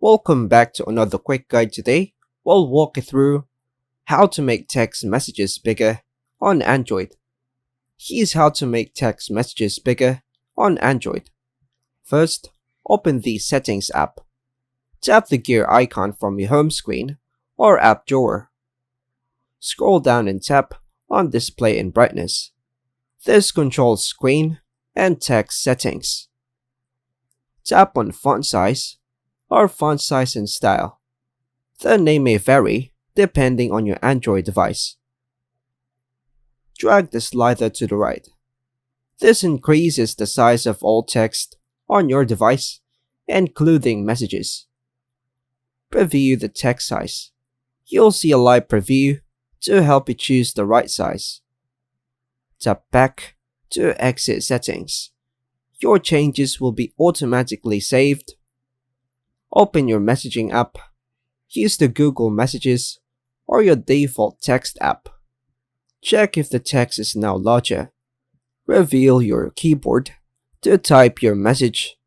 Welcome back to another quick guide. Today we'll walk you through how to make text messages bigger on Android. Here's how to make text messages bigger on Android. First, open the Settings app. Tap the gear icon from your home screen or app drawer. Scroll down and tap on Display and Brightness. This controls screen and text settings. Tap on Font Size or Font Size and Style. The name may vary depending on your Android device. Drag the slider to the right. This increases the size of all text on your device, including messages. Preview the text size. You'll see a live preview to help you choose the right size. Tap back to exit settings. Your changes will be automatically saved. Open your messaging app. Use the Google Messages or your default text app. Check if the text is now larger. Reveal your keyboard to type your message.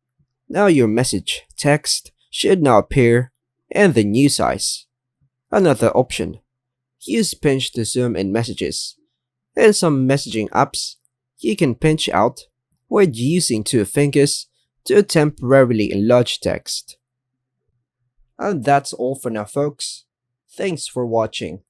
Now your message text should now appear in the new size. Another option. Use pinch to zoom in messages. In some messaging apps, you can pinch out with using two fingers to temporarily enlarge text. And that's all for now, folks. Thanks for watching.